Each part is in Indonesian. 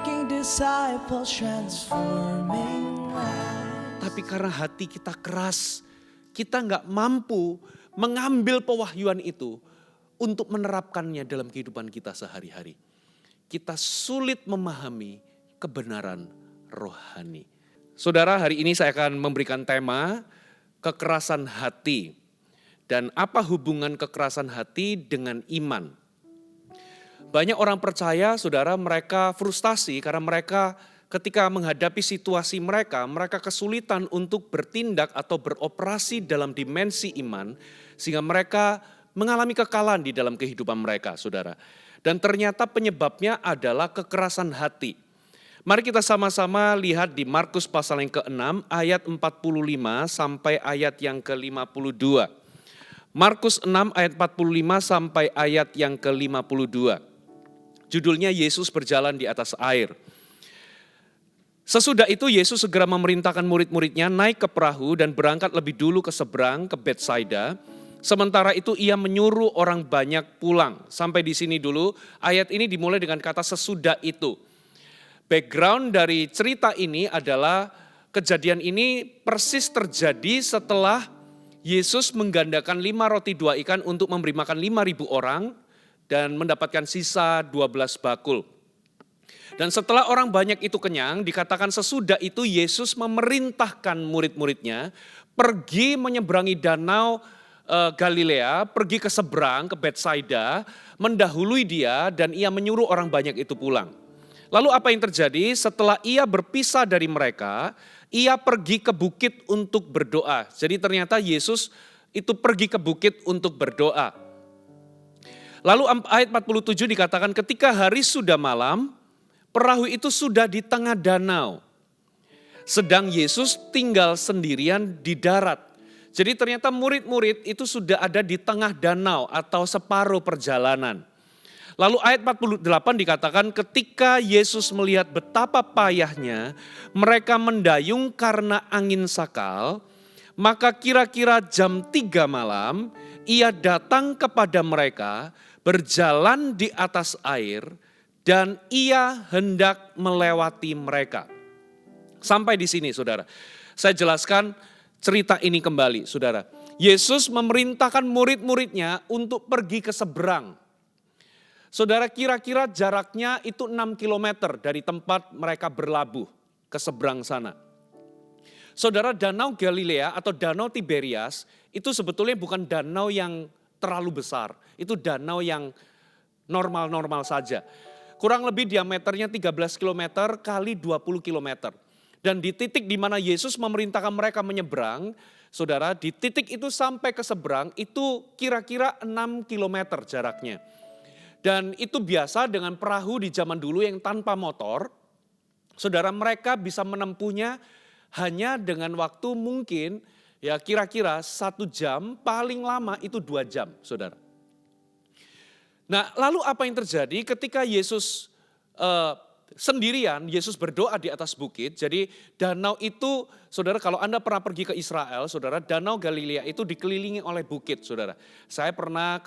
making disciples, transforming lives. Tapi karena hati kita keras, kita nggak mampu mengambil pewahyuan itu untuk menerapkannya dalam kehidupan kita sehari-hari. Kita sulit memahami kebenaran rohani. Saudara, hari ini saya akan memberikan tema kekerasan hati. Dan apa hubungan kekerasan hati dengan iman? Banyak orang percaya, saudara, mereka frustasi karena mereka ketika menghadapi situasi mereka kesulitan untuk bertindak atau beroperasi dalam dimensi iman, sehingga mereka mengalami kekalahan di dalam kehidupan mereka, saudara. Dan ternyata penyebabnya adalah kekerasan hati. Mari kita sama-sama lihat di Markus pasal yang ke-6 ayat 45 sampai ayat yang ke-52. Markus 6 ayat 45 sampai ayat yang ke-52. Judulnya Yesus berjalan di atas air. Sesudah itu Yesus segera memerintahkan murid-muridnya naik ke perahu dan berangkat lebih dulu ke seberang ke Betsaida. Sementara itu ia menyuruh orang banyak pulang. Sampai di sini dulu, ayat ini dimulai dengan kata sesudah itu. Background dari cerita ini adalah kejadian ini persis terjadi setelah Yesus menggandakan 5 roti 2 ikan untuk memberi makan 5.000 orang dan mendapatkan sisa 12 bakul. Dan setelah orang banyak itu kenyang, dikatakan sesudah itu Yesus memerintahkan murid-muridnya pergi menyeberangi danau Galilea, pergi ke seberang, ke Betsaida, mendahului dia dan ia menyuruh orang banyak itu pulang. Lalu apa yang terjadi? Setelah ia berpisah dari mereka, ia pergi ke bukit untuk berdoa. Jadi ternyata Yesus itu pergi ke bukit untuk berdoa. Lalu ayat 47 dikatakan ketika hari sudah malam, perahu itu sudah di tengah danau. Sedang Yesus tinggal sendirian di darat. Jadi ternyata murid-murid itu sudah ada di tengah danau atau separuh perjalanan. Lalu ayat 48 dikatakan ketika Yesus melihat betapa payahnya mereka mendayung karena angin sakal, maka kira-kira jam 3 malam ia datang kepada mereka berjalan di atas air dan ia hendak melewati mereka. Sampai di sini saudara, saya jelaskan cerita ini kembali saudara. Yesus memerintahkan murid-muridnya untuk pergi ke seberang. Saudara, kira-kira jaraknya itu 6 km dari tempat mereka berlabuh ke seberang sana. Saudara, danau Galilea atau danau Tiberias itu sebetulnya bukan danau yang terlalu besar. Itu danau yang normal-normal saja. Kurang lebih diameternya 13 km kali 20 km. Dan di titik di mana Yesus memerintahkan mereka menyeberang, saudara, di titik itu sampai ke seberang itu kira-kira 6 km jaraknya. Dan itu biasa dengan perahu di zaman dulu yang tanpa motor, saudara mereka bisa menempuhnya hanya dengan waktu mungkin ya kira-kira 1 jam, paling lama itu 2 jam saudara. Nah lalu apa yang terjadi ketika Yesus sendirian, Yesus berdoa di atas bukit. Jadi danau itu saudara kalau Anda pernah pergi ke Israel, saudara danau Galilea itu dikelilingi oleh bukit saudara. Saya pernah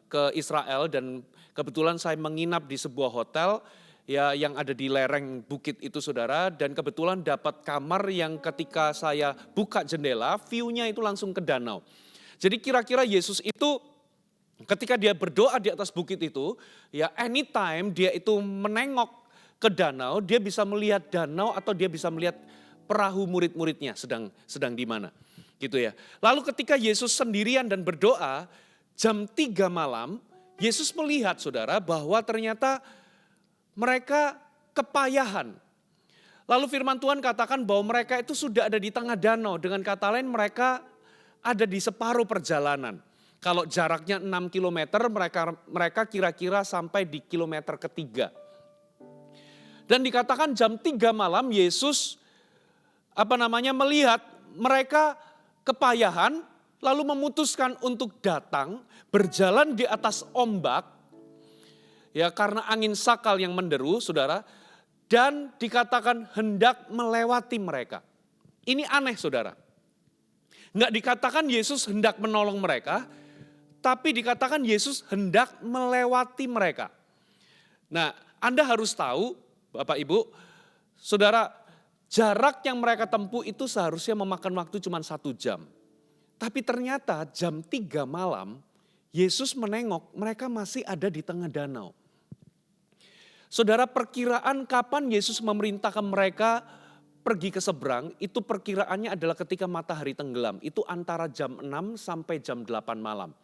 ke Israel dan kebetulan saya menginap di sebuah hotel ya yang ada di lereng bukit itu saudara, dan kebetulan dapat kamar yang ketika saya buka jendela view-nya itu langsung ke danau. Jadi kira-kira Yesus itu ketika dia berdoa di atas bukit itu ya anytime dia itu menengok ke danau, dia bisa melihat danau atau dia bisa melihat perahu murid-muridnya sedang di mana gitu ya. Lalu ketika Yesus sendirian dan berdoa jam 3 malam, Yesus melihat saudara bahwa ternyata mereka kepayahan. Lalu firman Tuhan katakan bahwa mereka itu sudah ada di tengah danau. Dengan kata lain mereka ada di separuh perjalanan. Kalau jaraknya 6 km mereka kira-kira sampai di kilometer ketiga. Dan dikatakan jam 3 malam Yesus melihat mereka kepayahan. Lalu memutuskan untuk datang berjalan di atas ombak ya karena angin sakal yang menderu saudara, dan dikatakan hendak melewati mereka. Ini aneh saudara. Enggak dikatakan Yesus hendak menolong mereka, tapi dikatakan Yesus hendak melewati mereka. Nah, Anda harus tahu Bapak Ibu, saudara, jarak yang mereka tempuh itu seharusnya memakan waktu cuma 1 jam. Tapi ternyata jam 3 malam, Yesus menengok mereka masih ada di tengah danau. Saudara, perkiraan kapan Yesus memerintahkan mereka pergi ke seberang, itu perkiraannya adalah ketika matahari tenggelam. Itu antara jam 6 sampai jam 8 malam.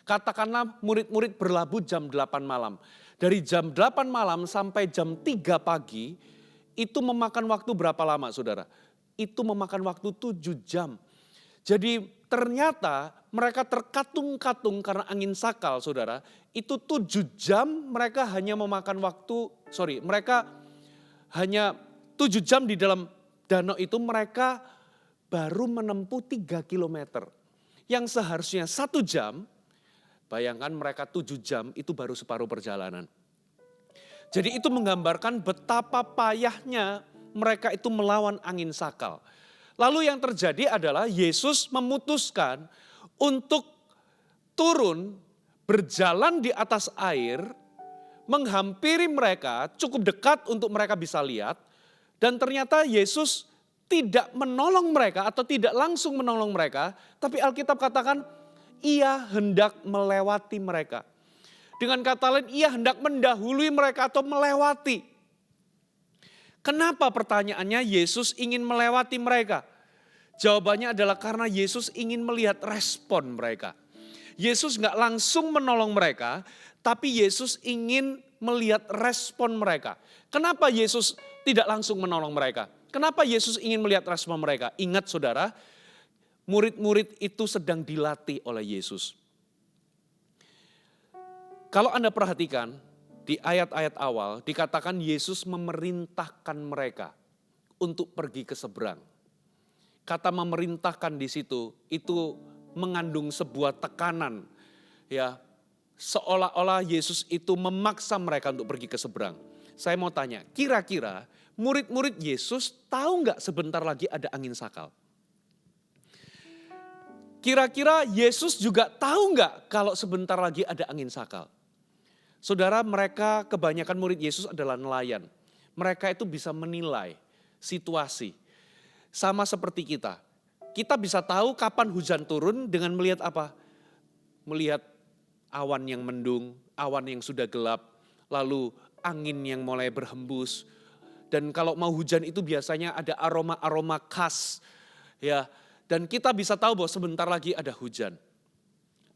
Katakanlah murid-murid berlabuh jam 8 malam. Dari jam 8 malam sampai jam 3 pagi, itu memakan waktu berapa lama saudara? Itu memakan waktu 7 jam. Jadi ternyata mereka terkatung-katung karena angin sakal saudara. Itu 7 jam mereka hanya memakan waktu, mereka hanya 7 jam di dalam danau itu mereka baru menempuh 3 kilometer. Yang seharusnya 1 jam, bayangkan mereka 7 jam itu baru separuh perjalanan. Jadi itu menggambarkan betapa payahnya mereka itu melawan angin sakal. Lalu yang terjadi adalah Yesus memutuskan untuk turun berjalan di atas air, menghampiri mereka cukup dekat untuk mereka bisa lihat. Dan ternyata Yesus tidak menolong mereka atau tidak langsung menolong mereka. Tapi Alkitab katakan ia hendak melewati mereka. Dengan kata lain ia hendak mendahului mereka atau melewati. Kenapa pertanyaannya Yesus ingin melewati mereka? Jawabannya adalah karena Yesus ingin melihat respon mereka. Yesus nggak langsung menolong mereka, tapi Yesus ingin melihat respon mereka. Kenapa Yesus tidak langsung menolong mereka? Kenapa Yesus ingin melihat respon mereka? Ingat saudara, murid-murid itu sedang dilatih oleh Yesus. Kalau Anda perhatikan di ayat-ayat awal dikatakan Yesus memerintahkan mereka untuk pergi ke seberang. Kata memerintahkan di situ itu mengandung sebuah tekanan, ya, seolah-olah Yesus itu memaksa mereka untuk pergi ke seberang. Saya mau tanya, kira-kira murid-murid Yesus tahu nggak sebentar lagi ada angin sakal? Kira-kira Yesus juga tahu nggak kalau sebentar lagi ada angin sakal? Saudara, mereka kebanyakan murid Yesus adalah nelayan. Mereka itu bisa menilai situasi. Sama seperti kita. Kita bisa tahu kapan hujan turun dengan melihat apa? Melihat awan yang mendung, awan yang sudah gelap, lalu angin yang mulai berhembus. Dan kalau mau hujan itu biasanya ada aroma-aroma khas. Ya, dan kita bisa tahu bahwa sebentar lagi ada hujan.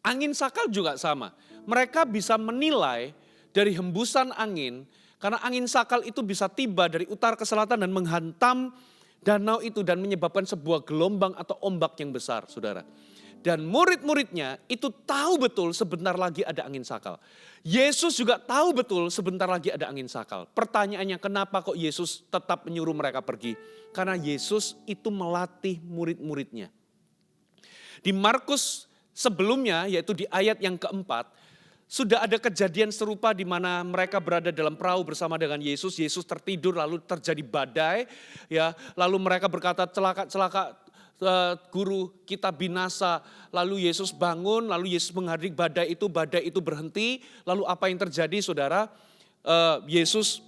Angin sakal juga sama. Mereka bisa menilai dari hembusan angin, karena angin sakal itu bisa tiba dari utara ke selatan dan menghantam danau itu dan menyebabkan sebuah gelombang atau ombak yang besar, saudara. Dan murid-muridnya itu tahu betul sebentar lagi ada angin sakal. Yesus juga tahu betul sebentar lagi ada angin sakal. Pertanyaannya, kenapa kok Yesus tetap menyuruh mereka pergi? Karena Yesus itu melatih murid-muridnya. Di Markus sebelumnya, yaitu di ayat yang keempat, sudah ada kejadian serupa di mana mereka berada dalam perahu bersama dengan Yesus. Yesus tertidur lalu terjadi badai, ya. Lalu mereka berkata, celaka-celaka guru kita binasa. Lalu Yesus bangun, lalu Yesus menghadirkan badai itu berhenti. Lalu apa yang terjadi saudara? Yesus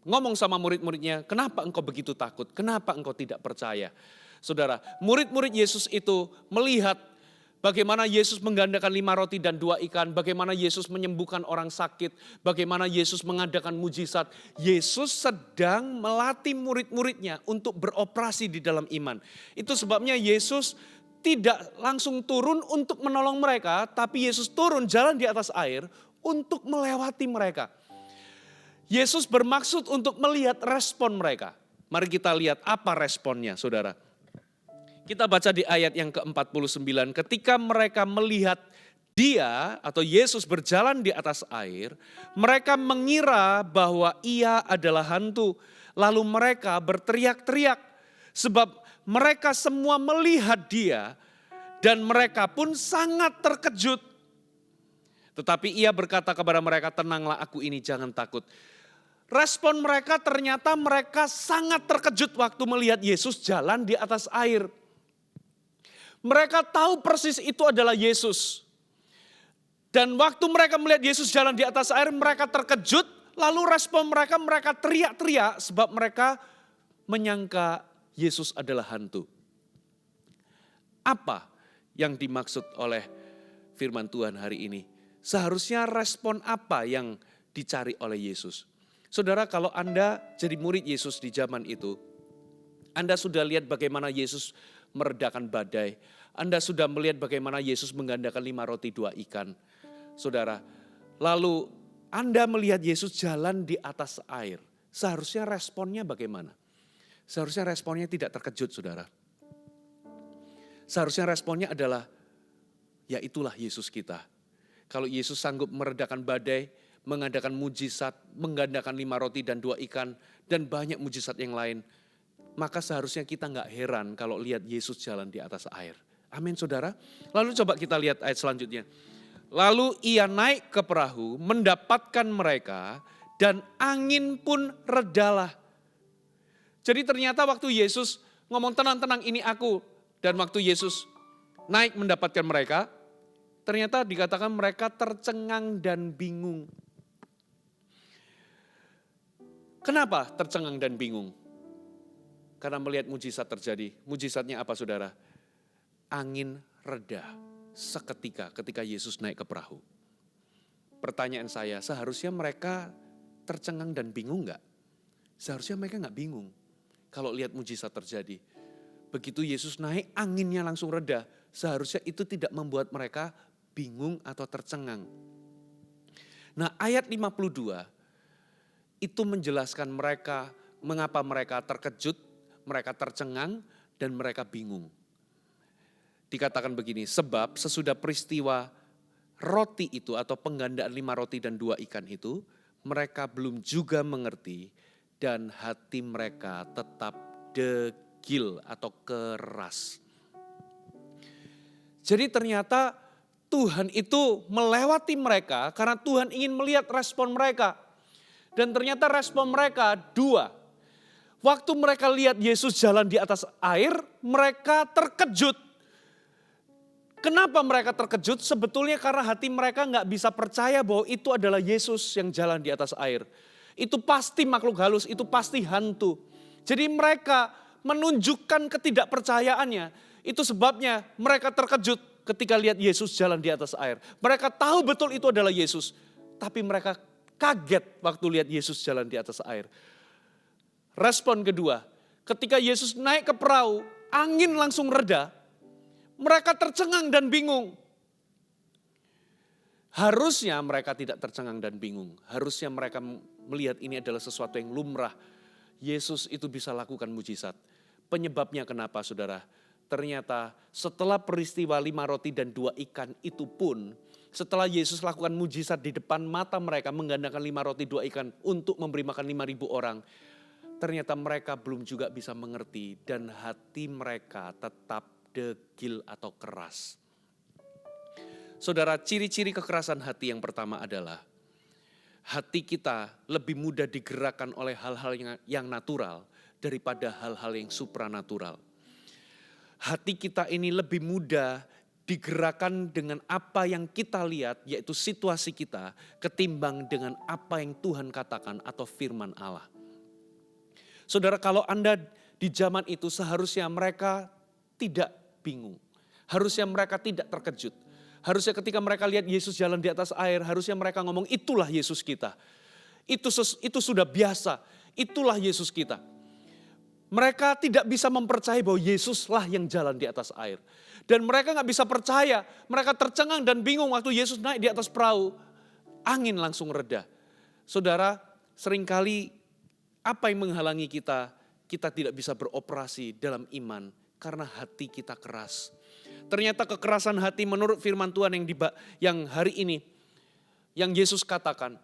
ngomong sama murid-muridnya, kenapa engkau begitu takut? Kenapa engkau tidak percaya? Saudara, murid-murid Yesus itu melihat bagaimana Yesus menggandakan 5 roti dan 2 ikan, bagaimana Yesus menyembuhkan orang sakit, bagaimana Yesus mengadakan mujizat. Yesus sedang melatih murid-muridnya untuk beroperasi di dalam iman. Itu sebabnya Yesus tidak langsung turun untuk menolong mereka, tapi Yesus turun jalan di atas air untuk melewati mereka. Yesus bermaksud untuk melihat respon mereka. Mari kita lihat apa responnya saudara. Kita baca di ayat yang ke-49, ketika mereka melihat dia atau Yesus berjalan di atas air, mereka mengira bahwa ia adalah hantu. Lalu mereka berteriak-teriak sebab mereka semua melihat dia dan mereka pun sangat terkejut. Tetapi ia berkata kepada mereka, tenanglah aku ini, jangan takut. Respon mereka ternyata mereka sangat terkejut waktu melihat Yesus jalan di atas air. Mereka tahu persis itu adalah Yesus. Dan waktu mereka melihat Yesus jalan di atas air, mereka terkejut, Lalu respon mereka, mereka teriak-teriak sebab mereka menyangka Yesus adalah hantu. Apa yang dimaksud oleh firman Tuhan hari ini? Seharusnya respon apa yang dicari oleh Yesus? Saudara, kalau Anda jadi murid Yesus di zaman itu, Anda sudah lihat bagaimana Yesus meredakan badai. Anda sudah melihat bagaimana Yesus menggandakan 5 roti 2 ikan. Saudara, lalu Anda melihat Yesus jalan di atas air. Seharusnya responnya bagaimana? Seharusnya responnya tidak terkejut, saudara. Seharusnya responnya adalah, ya itulah Yesus kita. Kalau Yesus sanggup meredakan badai, mengadakan mujizat, menggandakan 5 roti dan 2 ikan, dan banyak mujizat yang lain, maka seharusnya kita nggak heran kalau lihat Yesus jalan di atas air. Amin, saudara. Lalu coba kita lihat ayat selanjutnya. Lalu ia naik ke perahu, mendapatkan mereka, dan angin pun redalah. Jadi ternyata waktu Yesus ngomong tenang-tenang ini aku, dan waktu Yesus naik mendapatkan mereka, ternyata dikatakan mereka tercengang dan bingung. Kenapa tercengang dan bingung? Karena melihat mujizat terjadi. Mujizatnya apa, saudara? Angin reda seketika ketika Yesus naik ke perahu. Pertanyaan saya, seharusnya mereka tercengang dan bingung enggak? Seharusnya mereka enggak bingung kalau lihat mujizat terjadi. Begitu Yesus naik, anginnya langsung reda. Seharusnya itu tidak membuat mereka bingung atau tercengang. Nah, ayat 52 itu menjelaskan mereka, mengapa mereka terkejut, mereka tercengang, dan mereka bingung. Dikatakan begini, sebab sesudah peristiwa roti itu atau penggandaan 5 roti dan 2 ikan itu, mereka belum juga mengerti dan hati mereka tetap degil atau keras. Jadi ternyata Tuhan itu melewati mereka karena Tuhan ingin melihat respon mereka. Dan ternyata respon mereka 2. Waktu mereka lihat Yesus jalan di atas air, mereka terkejut. Kenapa mereka terkejut? Sebetulnya karena hati mereka nggak bisa percaya bahwa itu adalah Yesus yang jalan di atas air. Itu pasti makhluk halus, itu pasti hantu. Jadi mereka menunjukkan ketidakpercayaannya. Itu sebabnya mereka terkejut ketika lihat Yesus jalan di atas air. Mereka tahu betul itu adalah Yesus. Tapi mereka kaget waktu lihat Yesus jalan di atas air. Respon kedua, ketika Yesus naik ke perahu, angin langsung reda. Mereka tercengang dan bingung. Harusnya mereka tidak tercengang dan bingung. Harusnya mereka melihat ini adalah sesuatu yang lumrah. Yesus itu bisa lakukan mujizat. Penyebabnya kenapa, saudara? Ternyata setelah peristiwa 5 roti dan 2 ikan itu pun, setelah Yesus lakukan mujizat di depan mata mereka, menggandakan 5 roti 2 ikan untuk memberi makan 5.000 orang, ternyata mereka belum juga bisa mengerti dan hati mereka tetap degil atau keras. Saudara, ciri-ciri kekerasan hati yang pertama adalah hati kita lebih mudah digerakkan oleh hal-hal yang natural daripada hal-hal yang supranatural. Hati kita ini lebih mudah digerakkan dengan apa yang kita lihat, yaitu situasi kita, ketimbang dengan apa yang Tuhan katakan atau firman Allah. Saudara, kalau Anda di zaman itu seharusnya mereka tidak bingung. Harusnya mereka tidak terkejut. Harusnya ketika mereka lihat Yesus jalan di atas air, harusnya mereka ngomong itulah Yesus kita. Itu sudah biasa, itulah Yesus kita. Mereka tidak bisa mempercayai bahwa Yesuslah yang jalan di atas air. Dan mereka gak bisa percaya, mereka tercengang dan bingung waktu Yesus naik di atas perahu. Angin langsung reda. Saudara, seringkali apa yang menghalangi kita tidak bisa beroperasi dalam iman karena hati kita keras. Ternyata kekerasan hati menurut firman Tuhan yang hari ini, yang Yesus katakan,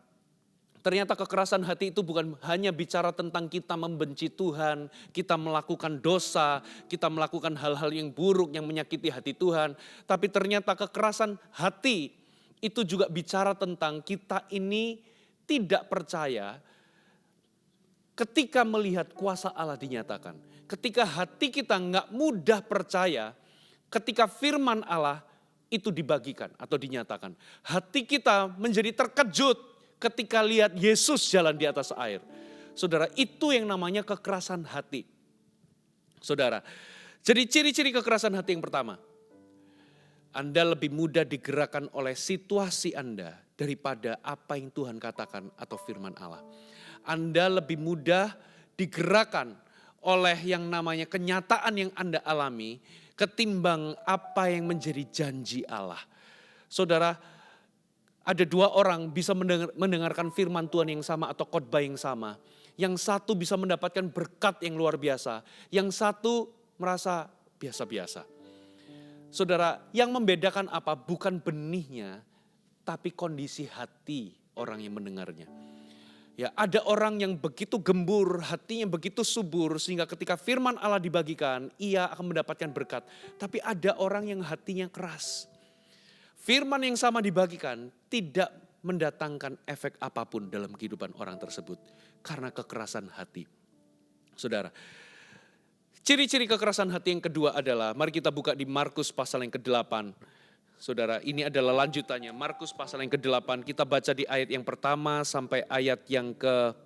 ternyata kekerasan hati itu bukan hanya bicara tentang kita membenci Tuhan, kita melakukan dosa, kita melakukan hal-hal yang buruk yang menyakiti hati Tuhan. Tapi ternyata kekerasan hati itu juga bicara tentang kita ini tidak percaya ketika melihat kuasa Allah dinyatakan. Ketika hati kita nggak mudah percaya, ketika firman Allah itu dibagikan atau dinyatakan. Hati kita menjadi terkejut ketika lihat Yesus jalan di atas air. Saudara, itu yang namanya kekerasan hati. Saudara, jadi ciri-ciri kekerasan hati yang pertama, Anda lebih mudah digerakkan oleh situasi Anda daripada apa yang Tuhan katakan atau firman Allah. Anda lebih mudah digerakkan oleh yang namanya kenyataan yang Anda alami ketimbang apa yang menjadi janji Allah. Saudara, ada dua orang bisa mendengarkan firman Tuhan yang sama atau khotbah yang sama. Yang satu bisa mendapatkan berkat yang luar biasa. Yang satu merasa biasa-biasa. Saudara, yang membedakan apa? Bukan benihnya, tapi kondisi hati orang yang mendengarnya. Ya, ada orang yang begitu gembur, hatinya begitu subur sehingga ketika firman Allah dibagikan, ia akan mendapatkan berkat. Tapi ada orang yang hatinya keras. Firman yang sama dibagikan tidak mendatangkan efek apapun dalam kehidupan orang tersebut karena kekerasan hati. Saudara, ciri-ciri kekerasan hati yang kedua adalah, mari kita buka di Markus pasal yang ke-8. Saudara, ini adalah lanjutannya. Markus pasal yang ke-8, kita baca di ayat yang pertama sampai ayat yang ke-5.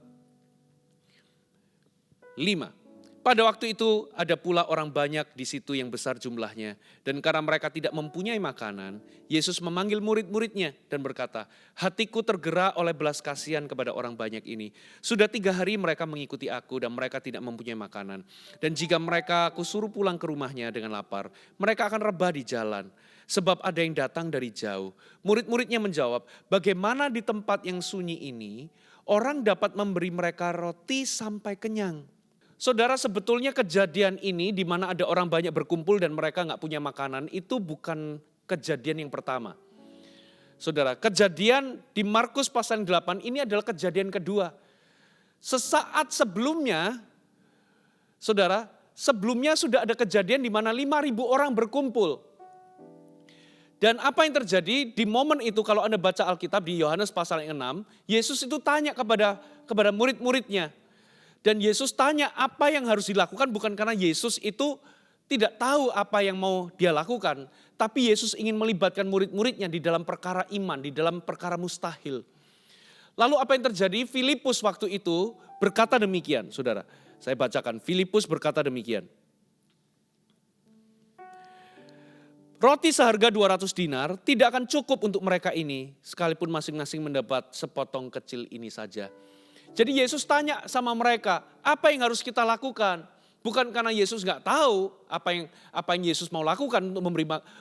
Pada waktu itu ada pula orang banyak di situ yang besar jumlahnya. Dan karena mereka tidak mempunyai makanan, Yesus memanggil murid-muridnya dan berkata, hatiku tergerak oleh belas kasihan kepada orang banyak ini. Sudah 3 hari mereka mengikuti aku dan mereka tidak mempunyai makanan. Dan jika mereka aku suruh pulang ke rumahnya dengan lapar, mereka akan rebah di jalan. Sebab ada yang datang dari jauh. Murid-muridnya menjawab, bagaimana di tempat yang sunyi ini orang dapat memberi mereka roti sampai kenyang. Saudara, sebetulnya kejadian ini di mana ada orang banyak berkumpul dan mereka nggak punya makanan itu bukan kejadian yang pertama. Saudara, kejadian di Markus pasal 8 ini adalah kejadian kedua. Sesaat sebelumnya, saudara, sebelumnya sudah ada kejadian di mana 5.000 orang berkumpul. Dan apa yang terjadi di momen itu kalau Anda baca Alkitab di Yohanes pasal yang 6, Yesus itu tanya kepada murid-muridnya. Dan Yesus tanya apa yang harus dilakukan bukan karena Yesus itu tidak tahu apa yang mau dia lakukan. Tapi Yesus ingin melibatkan murid-muridnya di dalam perkara iman, di dalam perkara mustahil. Lalu apa yang terjadi? Filipus waktu itu berkata demikian, saudara. Saya bacakan, Filipus berkata demikian. Roti seharga 200 dinar tidak akan cukup untuk mereka ini, sekalipun masing-masing mendapat sepotong kecil ini saja. Jadi Yesus tanya sama mereka, apa yang harus kita lakukan? Bukan karena Yesus nggak tahu apa yang Yesus mau lakukan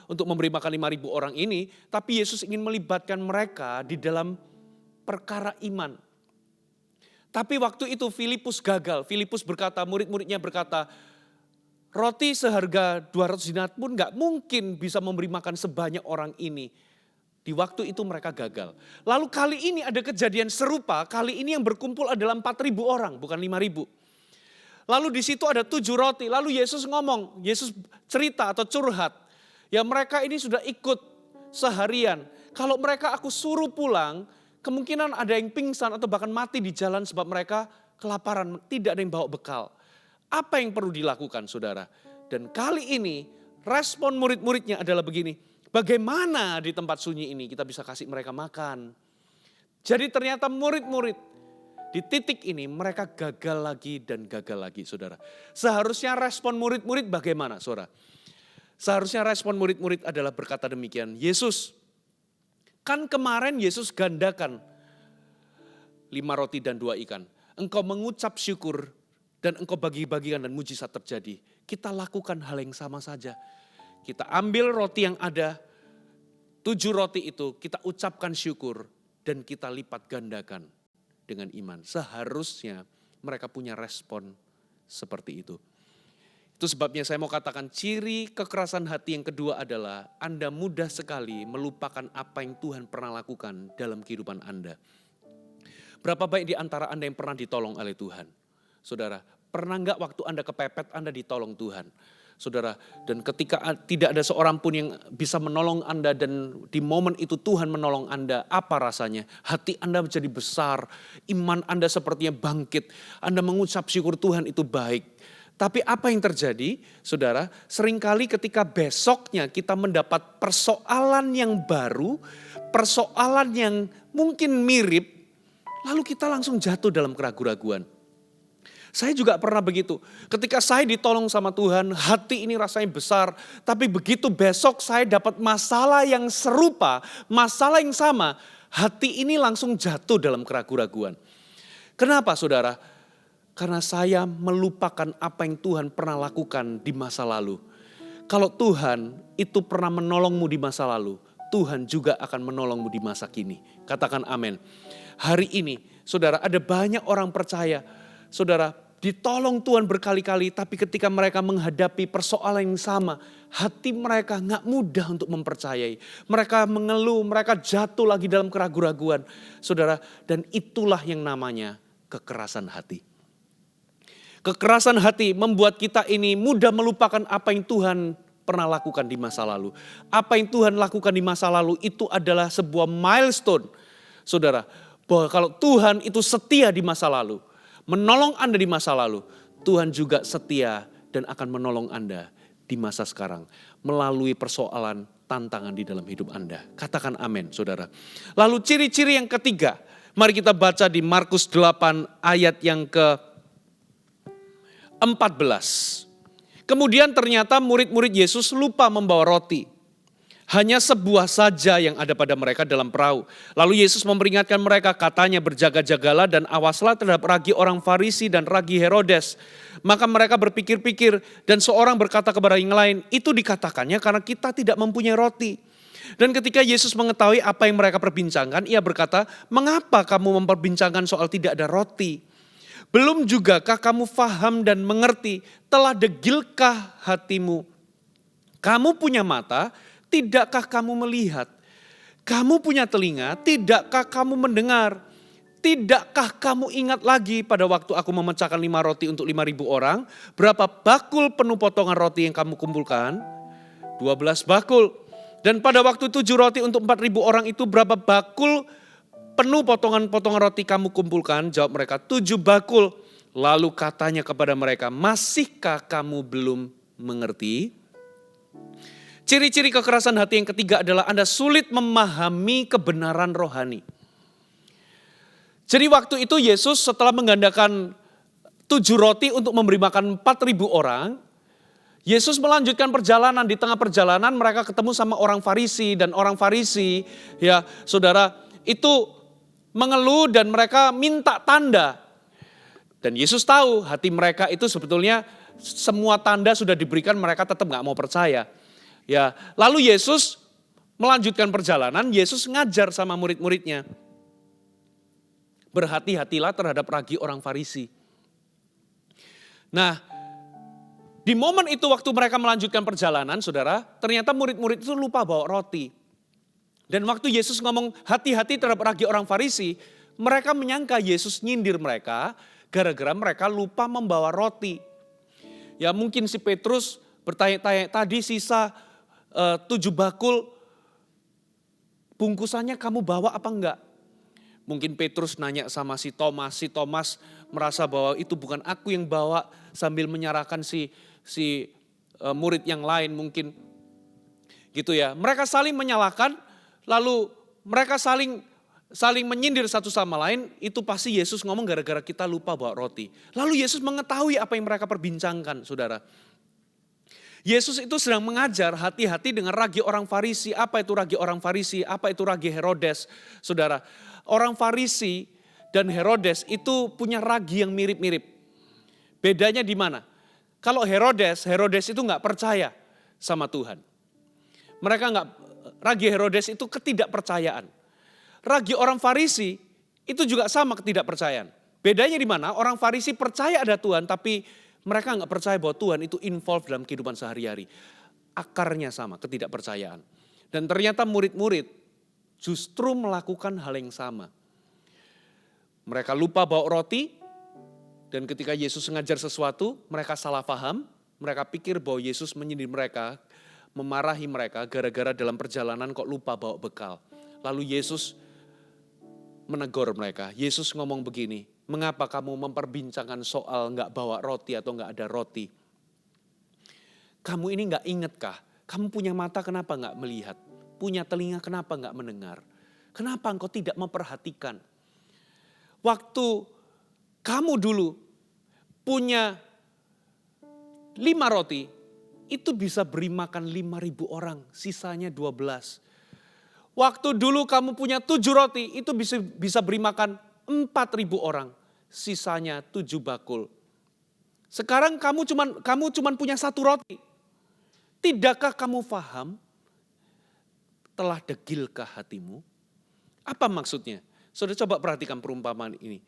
untuk memberi makan 5.000 orang ini, tapi Yesus ingin melibatkan mereka di dalam perkara iman. Tapi waktu itu Filipus gagal. Filipus berkata, murid-muridnya berkata, roti seharga 200 dinar pun nggak mungkin bisa memberi makan sebanyak orang ini. Di waktu itu mereka gagal. Lalu kali ini ada kejadian serupa, kali ini yang berkumpul adalah 4.000 orang, bukan 5.000. Lalu di situ ada 7 roti, lalu Yesus ngomong, Yesus cerita atau curhat. Ya mereka ini sudah ikut seharian. Kalau mereka aku suruh pulang, kemungkinan ada yang pingsan atau bahkan mati di jalan sebab mereka kelaparan, tidak ada yang bawa bekal. Apa yang perlu dilakukan saudara? Dan kali ini respon murid-muridnya adalah begini. Bagaimana di tempat sunyi ini kita bisa kasih mereka makan? Jadi ternyata murid-murid di titik ini mereka gagal lagi dan gagal lagi saudara. Seharusnya respon murid-murid bagaimana saudara? Seharusnya respon murid-murid adalah berkata demikian. Yesus, kan kemarin Yesus gandakan 5 roti dan 2 ikan. Engkau mengucap syukur dan engkau bagi-bagikan dan mujizat terjadi. Kita lakukan hal yang sama saja. Kita ambil roti yang ada, 7 roti itu kita ucapkan syukur dan kita lipat gandakan dengan iman. Seharusnya mereka punya respon seperti itu. Itu sebabnya saya mau katakan ciri kekerasan hati yang kedua adalah Anda mudah sekali melupakan apa yang Tuhan pernah lakukan dalam kehidupan Anda. Berapa baik di antara Anda yang pernah ditolong oleh Tuhan? Saudara, pernah enggak waktu Anda kepepet Anda ditolong Tuhan? Saudara, dan ketika tidak ada seorang pun yang bisa menolong Anda dan di momen itu Tuhan menolong Anda, apa rasanya? Hati Anda menjadi besar, iman Anda sepertinya bangkit. Anda mengucap syukur Tuhan itu baik. Tapi apa yang terjadi, saudara? Seringkali ketika besoknya kita mendapat persoalan yang baru, persoalan yang mungkin mirip, lalu kita langsung jatuh dalam keraguan-raguan. Saya juga pernah begitu. Ketika saya ditolong sama Tuhan, hati ini rasanya besar. Tapi begitu besok saya dapat masalah yang serupa, masalah yang sama, hati ini langsung jatuh dalam keraguan-raguan. Kenapa saudara? Karena saya melupakan apa yang Tuhan pernah lakukan di masa lalu. Kalau Tuhan itu pernah menolongmu di masa lalu, Tuhan juga akan menolongmu di masa kini. Katakan amin. Hari ini, saudara, ada banyak orang percaya, saudara, ditolong Tuhan berkali-kali, tapi ketika mereka menghadapi persoalan yang sama, hati mereka gak mudah untuk mempercayai. Mereka mengeluh, mereka jatuh lagi dalam keraguan-raguan. Saudara, dan itulah yang namanya kekerasan hati. Kekerasan hati membuat kita ini mudah melupakan apa yang Tuhan pernah lakukan di masa lalu. Apa yang Tuhan lakukan di masa lalu itu adalah sebuah milestone. Saudara, bahwa kalau Tuhan itu setia di masa lalu, menolong Anda di masa lalu, Tuhan juga setia dan akan menolong Anda di masa sekarang. Melalui persoalan, tantangan di dalam hidup Anda. Katakan amin, saudara. Lalu ciri-ciri yang ketiga, mari kita baca di Markus 8 ayat yang ke-14. Kemudian ternyata murid-murid Yesus lupa membawa roti. Hanya sebuah saja yang ada pada mereka dalam perahu. Lalu Yesus memperingatkan mereka, katanya berjaga-jagalah dan awaslah terhadap ragi orang Farisi dan ragi Herodes. Maka mereka berpikir-pikir dan seorang berkata kepada yang lain, itu dikatakannya karena kita tidak mempunyai roti. Dan ketika Yesus mengetahui apa yang mereka perbincangkan, ia berkata, mengapa kamu memperbincangkan soal tidak ada roti? Belum jugakah kamu faham dan mengerti, telah degilkah hatimu? Kamu punya mata, tidakkah kamu melihat? Kamu punya telinga, tidakkah kamu mendengar? Tidakkah kamu ingat lagi pada waktu aku memecahkan 5 roti untuk 5.000 orang? Berapa bakul penuh potongan roti yang kamu kumpulkan? 12 bakul. Dan pada waktu 7 roti untuk 4.000 orang itu berapa bakul penuh potongan-potongan roti kamu kumpulkan? Jawab mereka, 7 bakul. Lalu katanya kepada mereka, masihkah kamu belum mengerti? Ciri-ciri kekerasan hati yang ketiga adalah Anda sulit memahami kebenaran rohani. Jadi waktu itu Yesus setelah menggandakan 7 roti untuk memberi makan 4.000 orang, Yesus melanjutkan perjalanan. Di tengah perjalanan mereka ketemu sama orang Farisi, dan orang Farisi, ya saudara, itu mengeluh dan mereka minta tanda. Dan Yesus tahu hati mereka itu sebetulnya semua tanda sudah diberikan, mereka tetap gak mau percaya. Ya, lalu Yesus melanjutkan perjalanan, Yesus ngajar sama murid-muridnya. Berhati-hatilah terhadap ragi orang Farisi. Nah, di momen itu waktu mereka melanjutkan perjalanan, saudara, ternyata murid-murid itu lupa bawa roti. Dan waktu Yesus ngomong hati-hati terhadap ragi orang Farisi, mereka menyangka Yesus nyindir mereka gara-gara mereka lupa membawa roti. Ya mungkin si Petrus bertanya-tanya, tadi sisa 7 bakul, bungkusannya kamu bawa apa enggak? Mungkin Petrus nanya sama si Thomas merasa bahwa itu bukan aku yang bawa, sambil menyalahkan si murid yang lain mungkin. Gitu ya, mereka saling menyalahkan, lalu mereka saling menyindir satu sama lain, itu pasti Yesus ngomong gara-gara kita lupa bawa roti. Lalu Yesus mengetahui apa yang mereka perbincangkan, saudara. Yesus itu sedang mengajar hati-hati dengan ragi orang Farisi. Apa itu ragi orang Farisi? Apa itu ragi Herodes? Saudara, orang Farisi dan Herodes itu punya ragi yang mirip-mirip. Bedanya di mana? Kalau Herodes itu gak percaya sama Tuhan. Ragi Herodes itu ketidakpercayaan. Ragi orang Farisi itu juga sama ketidakpercayaan. Bedanya di mana? Orang Farisi percaya ada Tuhan, tapi mereka nggak percaya bahwa Tuhan itu involved dalam kehidupan sehari-hari. Akarnya sama, ketidakpercayaan. Dan ternyata murid-murid justru melakukan hal yang sama. Mereka lupa bawa roti, dan ketika Yesus mengajar sesuatu, mereka salah paham. Mereka pikir bahwa Yesus menyindir mereka, memarahi mereka gara-gara dalam perjalanan kok lupa bawa bekal. Lalu Yesus menegur mereka. Yesus ngomong begini, mengapa kamu memperbincangkan soal gak bawa roti atau gak ada roti? Kamu ini gak ingetkah? Kamu punya mata kenapa gak melihat? Punya telinga kenapa gak mendengar? Kenapa engkau tidak memperhatikan? Waktu kamu dulu punya 5 roti, itu bisa beri makan 5.000 orang, sisanya 12. Waktu dulu kamu punya 7 roti, itu bisa beri makan 4.000 orang, sisanya 7 bakul. Sekarang kamu cuman punya 1 roti. Tidakkah kamu paham? Telah degilkah hatimu? Apa maksudnya? Saudara coba perhatikan perumpamaan ini.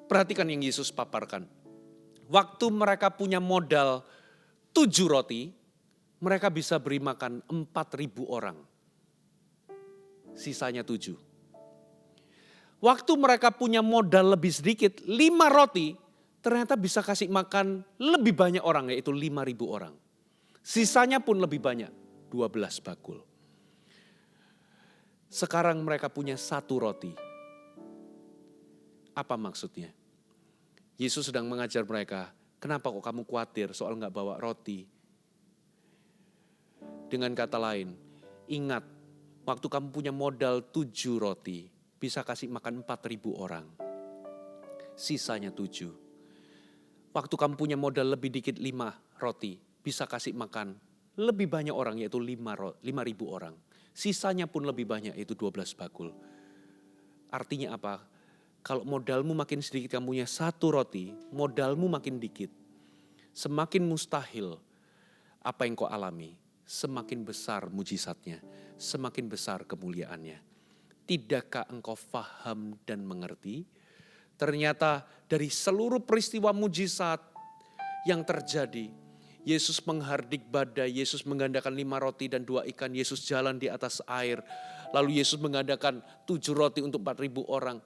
Perhatikan yang Yesus paparkan. Waktu mereka punya modal 7 roti, mereka bisa beri makan 4.000 orang. Sisanya 7. Waktu mereka punya modal lebih sedikit, 5 roti, ternyata bisa kasih makan lebih banyak orang, yaitu 5.000 orang. Sisanya pun lebih banyak, 12 bakul. Sekarang mereka punya 1 roti. Apa maksudnya? Yesus sedang mengajar mereka, kenapa kok kamu khawatir soal gak bawa roti? Dengan kata lain, ingat waktu kamu punya modal 7 roti, bisa kasih makan 4.000 orang. Sisanya 7. Waktu kamu punya modal lebih dikit 5 roti, bisa kasih makan lebih banyak orang, yaitu 5.000 orang. Sisanya pun lebih banyak, yaitu 12 bakul. Artinya apa? Kalau modalmu makin sedikit, kamu punya 1 roti, modalmu makin dikit. Semakin mustahil apa yang kau alami, semakin besar mujizatnya, semakin besar kemuliaannya. Tidakkah engkau faham dan mengerti? Ternyata dari seluruh peristiwa mujizat yang terjadi, Yesus menghardik badai, Yesus menggandakan 5 roti dan 2 ikan, Yesus jalan di atas air. Lalu Yesus menggandakan 7 roti untuk 4.000 orang.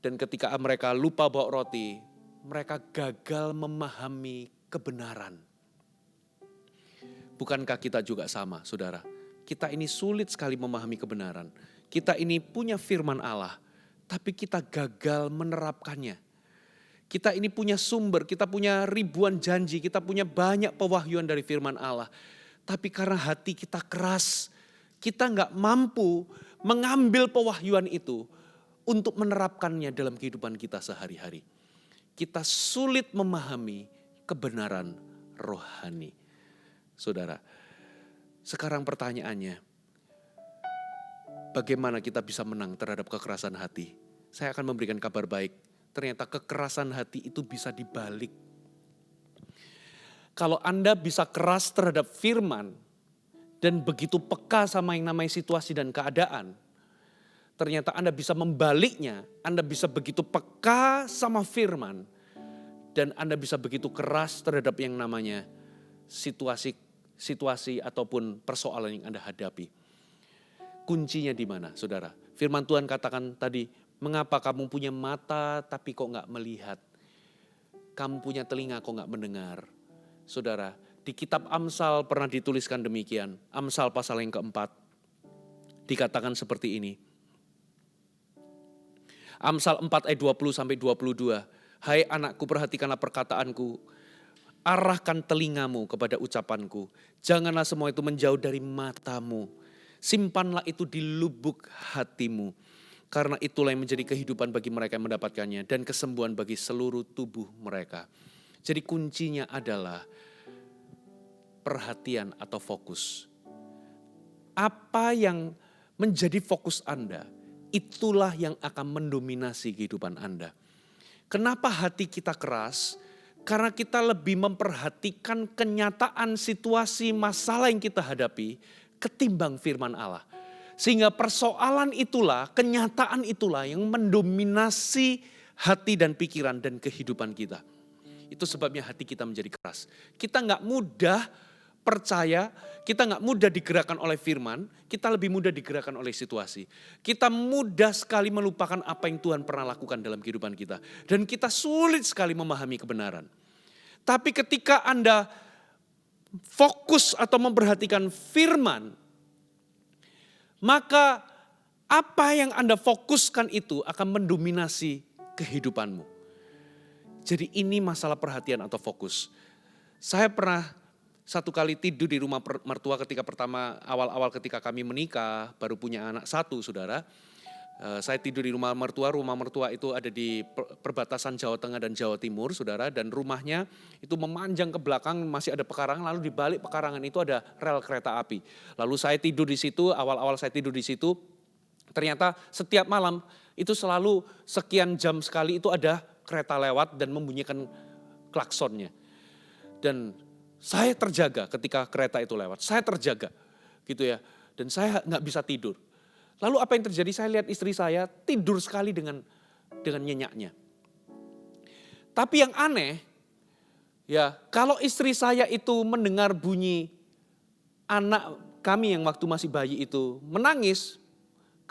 Dan ketika mereka lupa bawa roti, mereka gagal memahami kebenaran. Bukankah kita juga sama, saudara? Kita ini sulit sekali memahami kebenaran. Kita ini punya firman Allah, tapi kita gagal menerapkannya. Kita ini punya sumber, kita punya ribuan janji, kita punya banyak pewahyuan dari firman Allah. Tapi karena hati kita keras, kita gak mampu mengambil pewahyuan itu untuk menerapkannya dalam kehidupan kita sehari-hari. Kita sulit memahami kebenaran rohani. Saudara, sekarang pertanyaannya, bagaimana kita bisa menang terhadap kekerasan hati? Saya akan memberikan kabar baik. Ternyata kekerasan hati itu bisa dibalik. Kalau Anda bisa keras terhadap firman dan begitu peka sama yang namanya situasi dan keadaan, ternyata Anda bisa membaliknya. Anda bisa begitu peka sama firman dan Anda bisa begitu keras terhadap yang namanya situasi ataupun persoalan yang Anda hadapi. Kuncinya di mana, saudara? Firman Tuhan katakan tadi, mengapa kamu punya mata tapi kok gak melihat? Kamu punya telinga kok gak mendengar? Saudara, di kitab Amsal pernah dituliskan demikian. Amsal pasal yang keempat. Dikatakan seperti ini. Amsal 4 ayat 20-22. Hai anakku, perhatikanlah perkataanku. Arahkan telingamu kepada ucapanku. Janganlah semua itu menjauh dari matamu. Simpanlah itu di lubuk hatimu. Karena itulah yang menjadi kehidupan bagi mereka yang mendapatkannya. Dan kesembuhan bagi seluruh tubuh mereka. Jadi kuncinya adalah perhatian atau fokus. Apa yang menjadi fokus Anda, itulah yang akan mendominasi kehidupan Anda. Kenapa hati kita keras? Karena kita lebih memperhatikan kenyataan situasi masalah yang kita hadapi ketimbang firman Allah. Sehingga persoalan itulah, kenyataan itulah yang mendominasi hati dan pikiran dan kehidupan kita. Itu sebabnya hati kita menjadi keras. Kita gak mudah percaya, kita gak mudah digerakkan oleh firman, kita lebih mudah digerakkan oleh situasi. Kita mudah sekali melupakan apa yang Tuhan pernah lakukan dalam kehidupan kita. Dan kita sulit sekali memahami kebenaran. Tapi ketika Anda fokus atau memperhatikan firman, maka apa yang Anda fokuskan itu akan mendominasi kehidupanmu. Jadi ini masalah perhatian atau fokus. Saya pernah satu kali tidur di rumah mertua ketika awal-awal ketika kami menikah, baru punya anak 1, saudara. Saya tidur di rumah mertua itu ada di perbatasan Jawa Tengah dan Jawa Timur, saudara, dan rumahnya itu memanjang ke belakang, masih ada pekarangan, lalu di balik pekarangan itu ada rel kereta api. Lalu saya tidur di situ, awal-awal saya tidur di situ, ternyata setiap malam itu selalu sekian jam sekali itu ada kereta lewat dan membunyikan klaksonnya. Dan saya terjaga ketika kereta itu lewat, saya terjaga gitu ya, dan saya nggak bisa tidur. Lalu apa yang terjadi? Saya lihat istri saya tidur sekali dengan nyenyaknya. Tapi yang aneh, ya kalau istri saya itu mendengar bunyi anak kami yang waktu masih bayi itu menangis,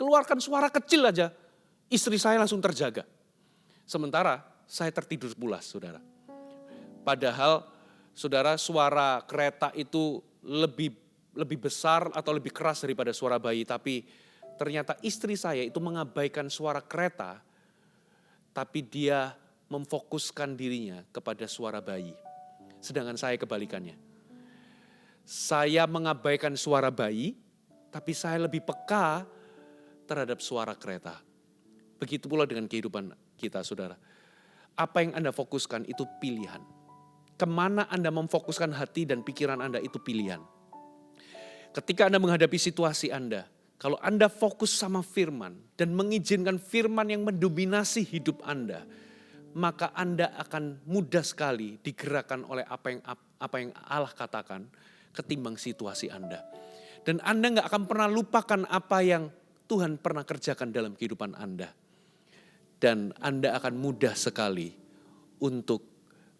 keluarkan suara kecil aja, istri saya langsung terjaga. Sementara saya tertidur pulas, saudara. Padahal, saudara, suara kereta itu lebih besar atau lebih keras daripada suara bayi, tapi ternyata istri saya itu mengabaikan suara kereta, tapi dia memfokuskan dirinya kepada suara bayi. Sedangkan saya kebalikannya. Saya mengabaikan suara bayi, tapi saya lebih peka terhadap suara kereta. Begitu pula dengan kehidupan kita, saudara. Apa yang Anda fokuskan itu pilihan. Kemana Anda memfokuskan hati dan pikiran Anda itu pilihan. Ketika Anda menghadapi situasi Anda, kalau Anda fokus sama firman dan mengizinkan firman yang mendominasi hidup Anda, maka Anda akan mudah sekali digerakkan oleh apa yang Allah katakan ketimbang situasi Anda. Dan Anda gak akan pernah lupakan apa yang Tuhan pernah kerjakan dalam kehidupan Anda. Dan Anda akan mudah sekali untuk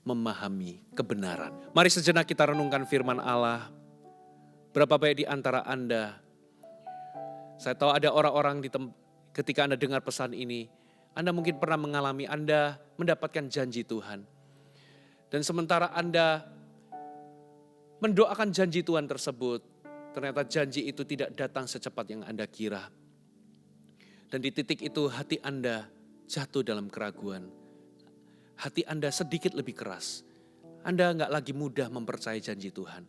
memahami kebenaran. Mari sejenak kita renungkan firman Allah. Berapa banyak di antara Anda, saya tahu ada orang-orang ketika Anda dengar pesan ini, Anda mungkin pernah mengalami Anda mendapatkan janji Tuhan. Dan sementara Anda mendoakan janji Tuhan tersebut, ternyata janji itu tidak datang secepat yang Anda kira. Dan di titik itu hati Anda jatuh dalam keraguan. Hati Anda sedikit lebih keras. Anda nggak lagi mudah mempercayai janji Tuhan.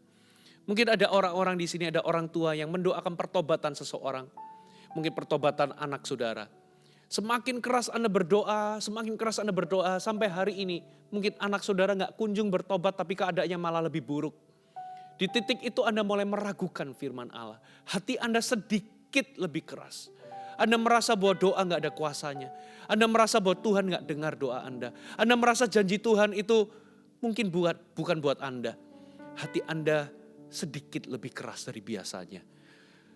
Mungkin ada orang-orang di sini, ada orang tua yang mendoakan pertobatan seseorang. Mungkin pertobatan anak saudara. Semakin keras Anda berdoa, sampai hari ini mungkin anak saudara gak kunjung bertobat tapi keadaannya malah lebih buruk. Di titik itu Anda mulai meragukan firman Allah. Hati Anda sedikit lebih keras. Anda merasa bahwa doa gak ada kuasanya. Anda merasa bahwa Tuhan gak dengar doa Anda. Anda merasa janji Tuhan itu mungkin bukan buat Anda. Hati Anda sedikit lebih keras dari biasanya.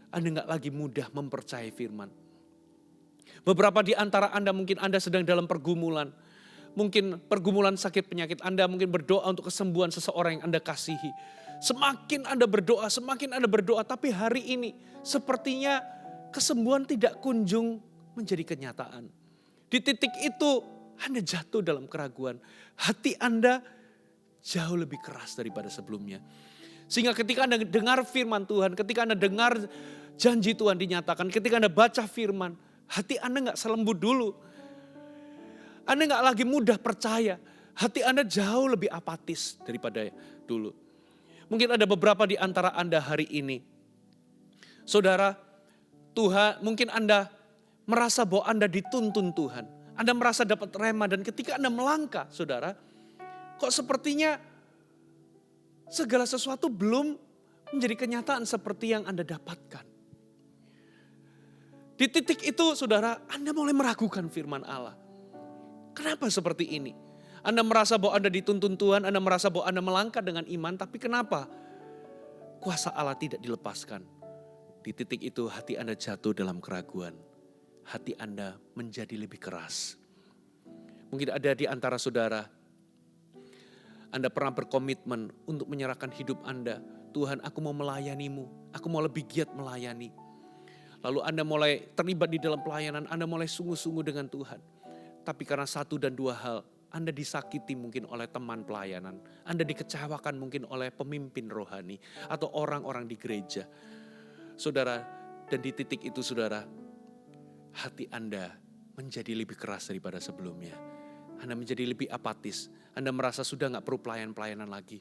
Anda gak lagi mudah mempercayai firman. Beberapa di antara Anda mungkin Anda sedang dalam pergumulan. Mungkin pergumulan sakit penyakit Anda, mungkin berdoa untuk kesembuhan seseorang yang Anda kasihi. Semakin Anda berdoa, tapi hari ini sepertinya kesembuhan tidak kunjung menjadi kenyataan. Di titik itu Anda jatuh dalam keraguan. Hati Anda jauh lebih keras daripada sebelumnya. Sehingga ketika Anda dengar firman Tuhan, ketika Anda dengar janji Tuhan dinyatakan, ketika Anda baca firman, hati Anda gak selembut dulu. Anda gak lagi mudah percaya. Hati Anda jauh lebih apatis daripada dulu. Mungkin ada beberapa di antara Anda hari ini. Saudara, Tuhan, mungkin Anda merasa bahwa Anda dituntun Tuhan. Anda merasa dapat rema dan ketika Anda melangkah, saudara, kok sepertinya segala sesuatu belum menjadi kenyataan seperti yang Anda dapatkan. Di titik itu saudara, Anda mulai meragukan firman Allah. Kenapa seperti ini? Anda merasa bahwa Anda dituntun Tuhan, Anda merasa bahwa Anda melangkah dengan iman, tapi kenapa kuasa Allah tidak dilepaskan? Di titik itu hati Anda jatuh dalam keraguan. Hati Anda menjadi lebih keras. Mungkin ada di antara saudara, Anda pernah berkomitmen untuk menyerahkan hidup Anda. Tuhan, aku mau melayanimu, aku mau lebih giat melayani. Lalu Anda mulai terlibat di dalam pelayanan, Anda mulai sungguh-sungguh dengan Tuhan. Tapi karena satu dan dua hal, Anda disakiti mungkin oleh teman pelayanan. Anda dikecewakan mungkin oleh pemimpin rohani atau orang-orang di gereja. Saudara, dan di titik itu saudara, hati Anda menjadi lebih keras daripada sebelumnya. Anda menjadi lebih apatis. Anda merasa sudah gak perlu pelayanan lagi.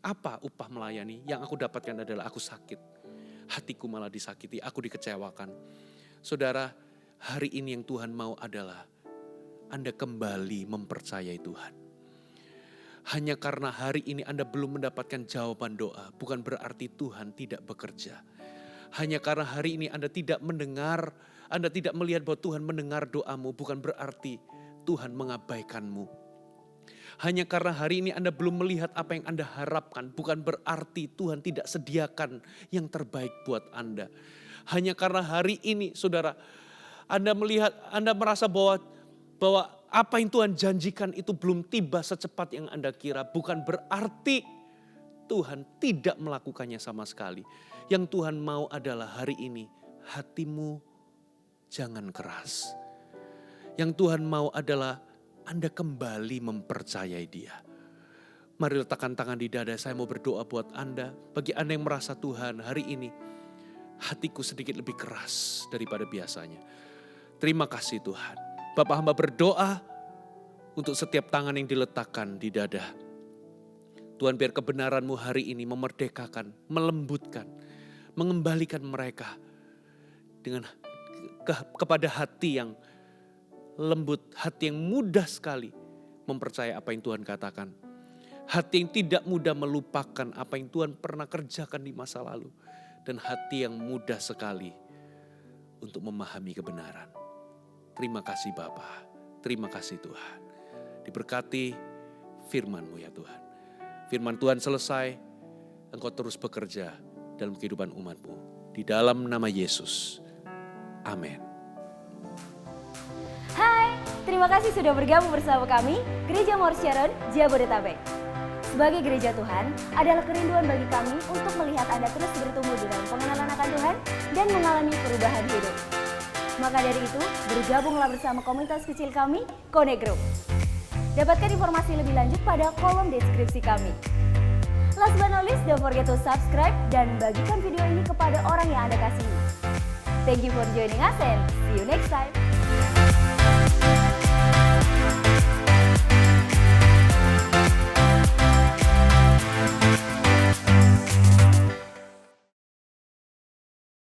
Apa upah melayani? Yang aku dapatkan adalah aku sakit. Hatiku malah disakiti, aku dikecewakan. Saudara, hari ini yang Tuhan mau adalah Anda kembali mempercayai Tuhan. Hanya karena hari ini Anda belum mendapatkan jawaban doa, bukan berarti Tuhan tidak bekerja. Hanya karena hari ini Anda tidak mendengar, Anda tidak melihat bahwa Tuhan mendengar doamu, bukan berarti Tuhan mengabaikanmu. Hanya karena hari ini Anda belum melihat apa yang Anda harapkan, bukan berarti Tuhan tidak sediakan yang terbaik buat Anda. Hanya karena hari ini saudara, Anda melihat, Anda merasa bahwa apa yang Tuhan janjikan itu belum tiba secepat yang Anda kira. Bukan berarti Tuhan tidak melakukannya sama sekali. Yang Tuhan mau adalah hari ini hatimu jangan keras. Yang Tuhan mau adalah Anda kembali mempercayai Dia. Mari letakkan tangan di dada, saya mau berdoa buat Anda. Bagi Anda yang merasa Tuhan hari ini hatiku sedikit lebih keras daripada biasanya. Terima kasih Tuhan. Bapak hamba berdoa untuk setiap tangan yang diletakkan di dada. Tuhan biar kebenaran-Mu hari ini memerdekakan, melembutkan, mengembalikan mereka dengan kepada hati yang lembut, hati yang mudah sekali mempercayai apa yang Tuhan katakan. Hati yang tidak mudah melupakan apa yang Tuhan pernah kerjakan di masa lalu. Dan hati yang mudah sekali untuk memahami kebenaran. Terima kasih Bapa, terima kasih Tuhan. Diberkati firman-Mu ya Tuhan. Firman Tuhan selesai, Engkau terus bekerja dalam kehidupan umat-Mu. Di dalam nama Yesus, amin. Hai, terima kasih sudah bergabung bersama kami, Gereja Mawar Sharon, Jabodetabek. Sebagai gereja Tuhan, adalah kerinduan bagi kami untuk melihat Anda terus bertumbuh dalam pengenalan akan Tuhan dan mengalami perubahan hidup. Maka dari itu, bergabunglah bersama komunitas kecil kami, Connect Group. Dapatkan informasi lebih lanjut pada kolom deskripsi kami. Last but not least, don't forget to subscribe dan bagikan video ini kepada orang yang Anda kasihi. Thank you for joining us and see you next time.